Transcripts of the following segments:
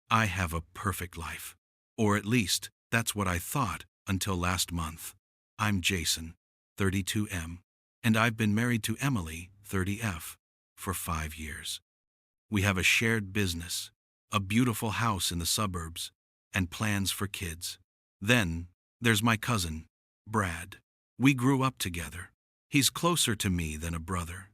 I have a perfect life. Or at least, that's what I thought until last month. I'm Jason, 32M, and I've been married to Emily, 30F, for 5 years. We have a shared business, a beautiful house in the suburbs, and plans for kids. Then, there's my cousin, Brad. We grew up together. He's closer to me than a brother.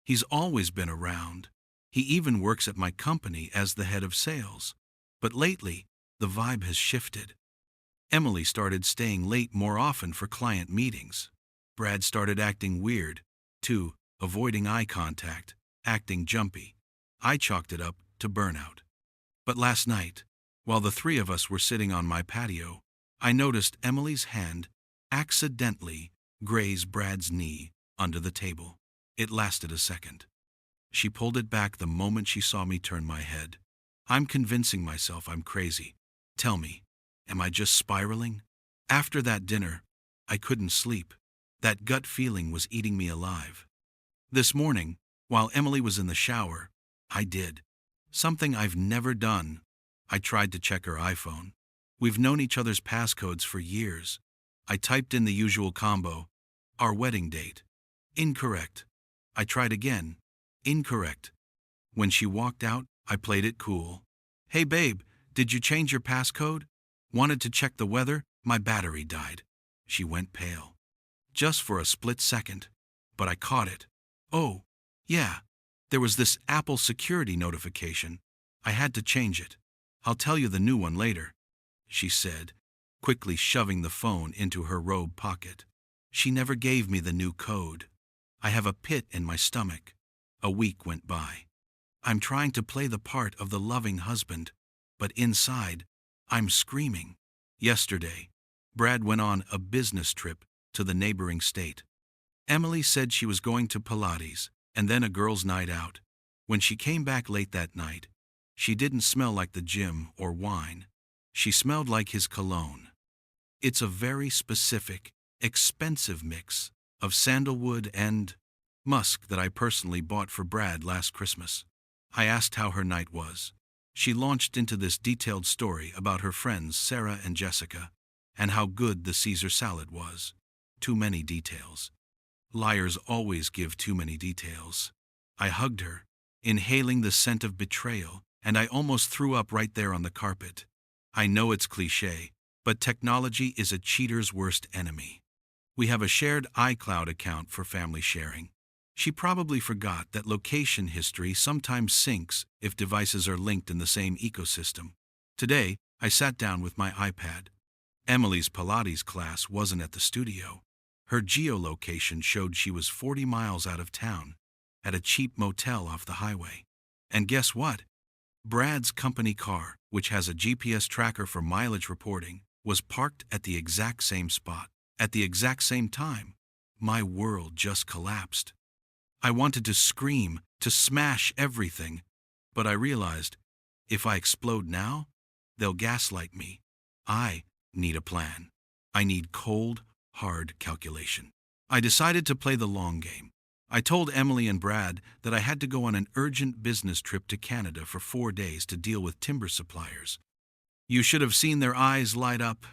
He's always been around. He even works at my company as the head of sales. But lately, the vibe has shifted. Emily started staying late more often for client meetings. Brad started acting weird, too, avoiding eye contact, acting jumpy. I chalked it up to burnout. But last night, while the three of us were sitting on my patio, I noticed Emily's hand accidentally graze Brad's knee under the table. It lasted a second. She pulled it back the moment she saw me turn my head. I'm convincing myself I'm crazy. Tell me, am I just spiraling? After that dinner, I couldn't sleep. That gut feeling was eating me alive. This morning, while Emily was in the shower, I did something I've never done. I tried to check her iPhone. We've known each other's passcodes for years. I typed in the usual combo, our wedding date. Incorrect. I tried again. Incorrect. When she walked out, I played it cool. Hey babe, did you change your passcode? Wanted to check the weather? My battery died. She went pale. Just for a split second. But I caught it. Oh, yeah. There was this Apple security notification. I had to change it. I'll tell you the new one later, she said, quickly shoving the phone into her robe pocket. She never gave me the new code. I have a pit in my stomach. A week went by. I'm trying to play the part of the loving husband, but inside, I'm screaming. Yesterday, Brad went on a business trip to the neighboring state. Emily said she was going to Pilates and then a girls' night out. When she came back late that night, she didn't smell like the gym or wine. She smelled like his cologne. It's a very specific, expensive mix of sandalwood and musk that I personally bought for Brad last Christmas. I asked how her night was. She launched into this detailed story about her friends Sarah and Jessica, and how good the Caesar salad was. Too many details. Liars always give too many details. I hugged her, inhaling the scent of betrayal, and I almost threw up right there on the carpet. I know it's cliché, but technology is a cheater's worst enemy. We have a shared iCloud account for family sharing. She probably forgot that location history sometimes syncs if devices are linked in the same ecosystem. Today, I sat down with my iPad. Emily's Pilates class wasn't at the studio. Her geolocation showed she was 40 miles out of town, at a cheap motel off the highway. And guess what? Brad's company car, which has a GPS tracker for mileage reporting, was parked at the exact same spot, at the exact same time. My world just collapsed. I wanted to scream, to smash everything, but I realized, if I explode now, they'll gaslight me. I need a plan. I need cold, hard calculation. I decided to play the long game. I told Emily and Brad that I had to go on an urgent business trip to Canada for 4 days to deal with timber suppliers. You should have seen their eyes light up.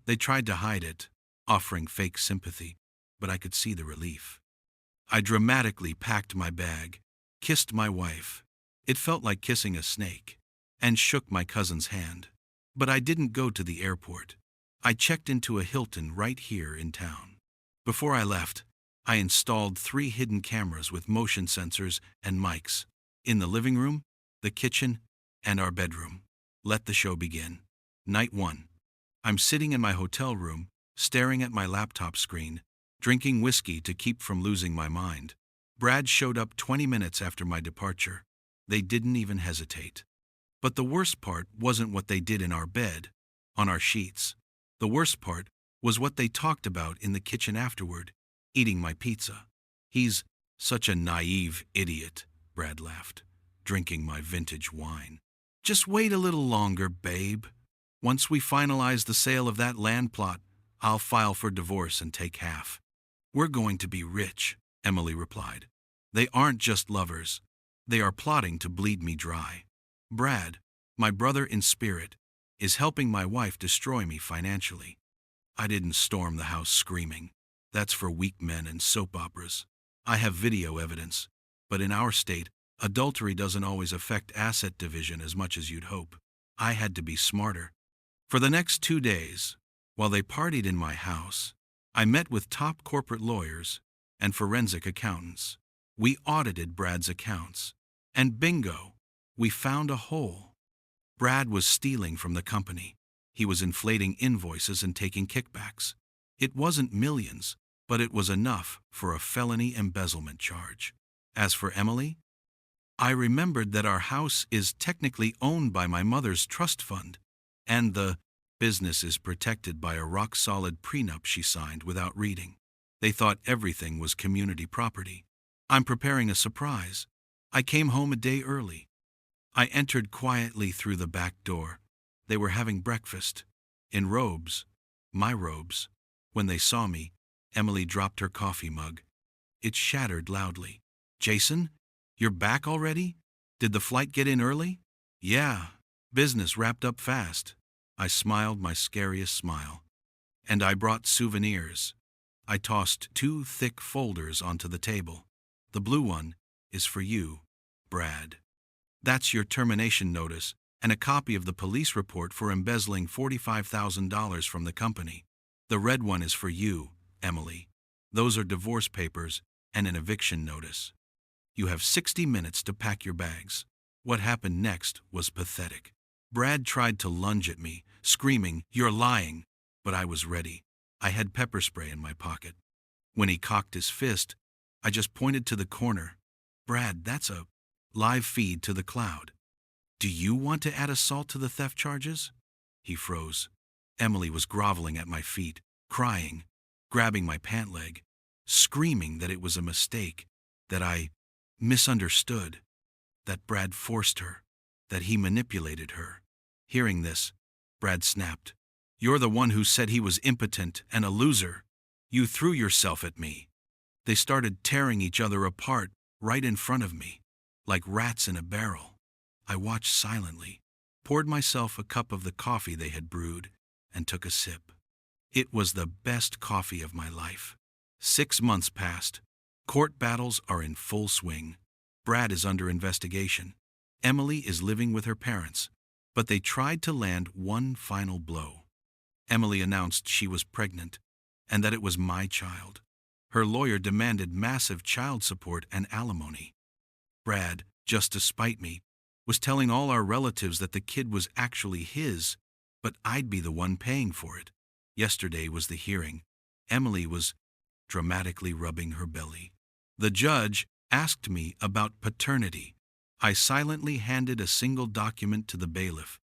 They tried to hide it, offering fake sympathy, but I could see the relief. I dramatically packed my bag, kissed my wife. It felt like kissing a snake, and shook my cousin's hand. But I didn't go to the airport. I checked into a Hilton right here in town. Before I left, I installed 3 hidden cameras with motion sensors and mics in the living room, the kitchen, and our bedroom. Let the show begin. Night 1. I'm sitting in my hotel room, staring at my laptop screen, drinking whiskey to keep from losing my mind. Brad showed up 20 minutes after my departure. They didn't even hesitate. But the worst part wasn't what they did in our bed, on our sheets. The worst part was what they talked about in the kitchen afterward, eating my pizza. He's such a naive idiot, Brad laughed, drinking my vintage wine. Just wait a little longer, babe. Once we finalize the sale of that land plot, I'll file for divorce and take half. We're going to be rich, Emily replied. They aren't just lovers. They are plotting to bleed me dry. Brad, My brother in spirit is helping my wife destroy me financially. I didn't storm the house screaming. That's for weak men and soap operas. I have video evidence. But in our state, adultery doesn't always affect asset division as much as you'd hope. I had to be smarter. For the next 2 days, while they partied in my house, I met with top corporate lawyers and forensic accountants. We audited Brad's accounts. And bingo, we found a hole. Brad was stealing from the company. He was inflating invoices and taking kickbacks. It wasn't millions, but it was enough for a felony embezzlement charge. As for Emily, I remembered that our house is technically owned by my mother's trust fund, and the business is protected by a rock-solid prenup she signed without reading. They thought everything was community property. I'm preparing a surprise. I came home a day early. I entered quietly through the back door. They were having breakfast. In robes. My robes. When they saw me, Emily dropped her coffee mug. It shattered loudly. "Jason, you're back already? Did the flight get in early?" "Yeah, business wrapped up fast." I smiled my scariest smile. "And I brought souvenirs." I tossed 2 thick folders onto the table. "The blue one is for you, Brad. That's your termination notice and a copy of the police report for embezzling $45,000 from the company. The red one is for you, Emily. Those are divorce papers and an eviction notice. You have 60 minutes to pack your bags." What happened next was pathetic. Brad tried to lunge at me, screaming, "You're lying!" But I was ready. I had pepper spray in my pocket. When he cocked his fist, I just pointed to the corner. "Brad, that's a live feed to the cloud. Do you want to add assault to the theft charges?" He froze. Emily was groveling at my feet, crying, grabbing my pant leg, screaming that it was a mistake, that I misunderstood, that Brad forced her, that he manipulated her. Hearing this, Brad snapped. "You're the one who said he was impotent and a loser. You threw yourself at me." They started tearing each other apart right in front of me, like rats in a barrel. I watched silently, poured myself a cup of the coffee they had brewed, and took a sip. It was the best coffee of my life. 6 months passed. Court battles are in full swing. Brad is under investigation. Emily is living with her parents, but they tried to land one final blow. Emily announced she was pregnant and that it was my child. Her lawyer demanded massive child support and alimony. Brad, just to spite me, was telling all our relatives that the kid was actually his, but I'd be the one paying for it. Yesterday was the hearing. Emily was dramatically rubbing her belly. The judge asked me about paternity. I silently handed a single document to the bailiff.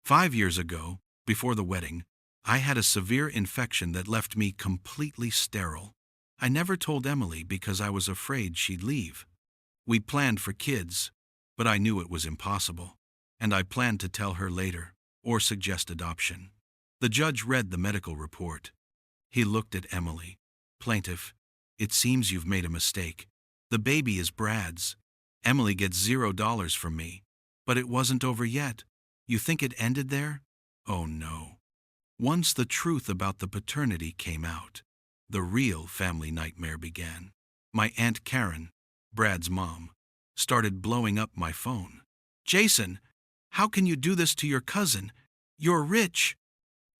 5 years ago, before the wedding, I had a severe infection that left me completely sterile. I never told Emily because I was afraid she'd leave. We planned for kids, but I knew it was impossible, and I planned to tell her later, or suggest adoption. The judge read the medical report. He looked at Emily. "Plaintiff, it seems you've made a mistake. The baby is Brad's. Emily gets $0 from me. But it wasn't over yet. You think it ended there? Oh no. Once the truth about the paternity came out, the real family nightmare began. My Aunt Karen, Brad's mom, started blowing up my phone. "Jason, how can you do this to your cousin? You're rich."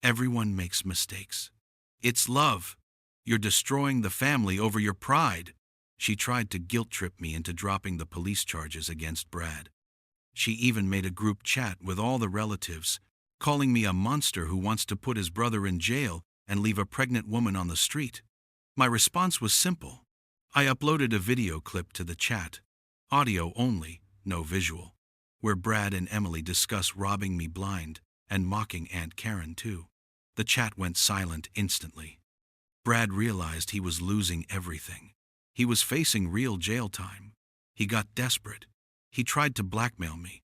"Everyone makes mistakes. It's love. You're destroying the family over your pride." She tried to guilt-trip me into dropping the police charges against Brad. She even made a group chat with all the relatives, calling me a monster who wants to put his brother in jail and leave a pregnant woman on the street. My response was simple. I uploaded a video clip to the chat, audio only, no visual, where Brad and Emily discuss robbing me blind and mocking Aunt Karen too. The chat went silent instantly. Brad realized he was losing everything. He was facing real jail time. He got desperate. He tried to blackmail me.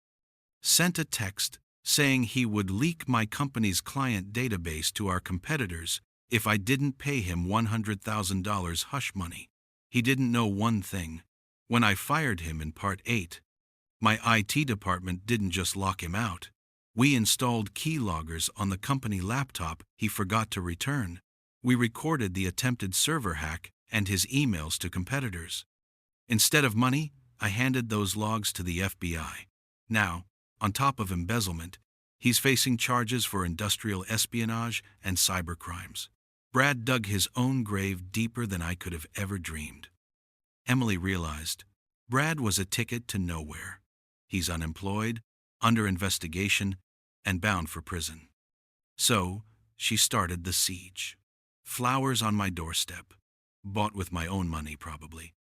Sent a text saying he would leak my company's client database to our competitors if I didn't pay him $100,000 hush money. He didn't know one thing. When I fired him in Part 8, my IT department didn't just lock him out. We installed keyloggers on the company laptop he forgot to return. We recorded the attempted server hack and his emails to competitors. Instead of money, I handed those logs to the FBI. Now, on top of embezzlement, he's facing charges for industrial espionage and cybercrimes. Brad dug his own grave deeper than I could have ever dreamed. Emily realized Brad was a ticket to nowhere. He's unemployed, under investigation, and bound for prison. So, she started the siege. Flowers on my doorstep, bought with my own money probably.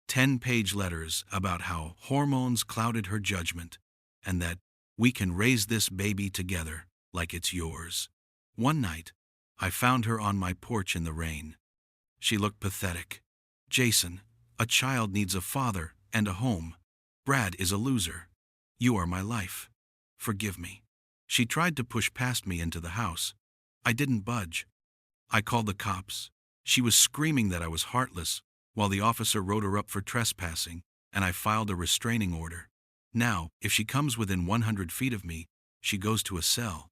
10-page letters about how hormones clouded her judgment and that we can raise this baby together like it's yours. One night, I found her on my porch in the rain. She looked pathetic. Jason, a child needs a father and a home. Brad is a loser. You are my life. Forgive me. She tried to push past me into the house. I didn't budge. I called the cops. She was screaming that I was heartless, while the officer wrote her up for trespassing, and I filed a restraining order. Now, if she comes within 100 feet of me, she goes to a cell.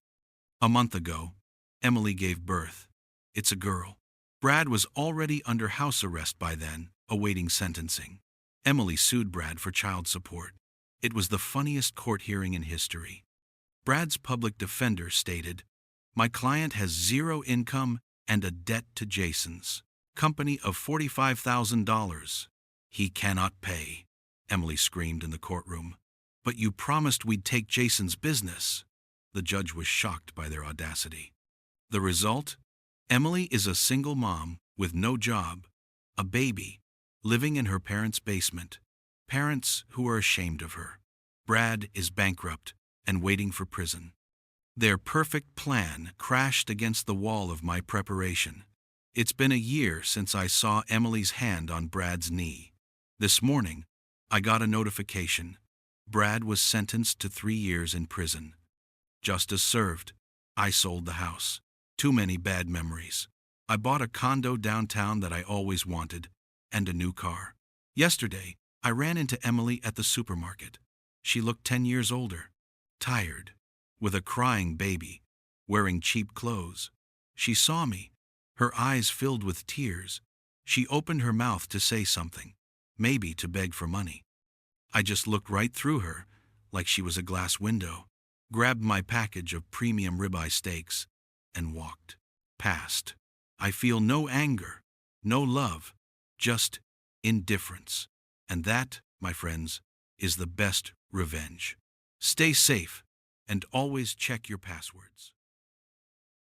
A month ago, Emily gave birth. It's a girl. Brad was already under house arrest by then, awaiting sentencing. Emily sued Brad for child support. It was the funniest court hearing in history. Brad's public defender stated, "My client has zero income and a debt to Jason's company of $45,000. He cannot pay," Emily screamed in the courtroom. "But you promised we'd take Jason's business." The judge was shocked by their audacity. The result? Emily is a single mom with no job, a baby, living in her parents' basement. Parents who are ashamed of her. Brad is bankrupt and waiting for prison. Their perfect plan crashed against the wall of my preparation. It's been a year since I saw Emily's hand on Brad's knee. This morning, I got a notification. Brad was sentenced to 3 years in prison. Justice served. I sold the house. Too many bad memories. I bought a condo downtown that I always wanted, and a new car. Yesterday, I ran into Emily at the supermarket. She looked 10 years older, tired, with a crying baby, wearing cheap clothes. She saw me, her eyes filled with tears. She opened her mouth to say something, maybe to beg for money. I just looked right through her, like she was a glass window, grabbed my package of premium ribeye steaks, and walked past. I feel no anger, no love, just indifference. And that, my friends, is the best revenge. Stay safe and always check your passwords.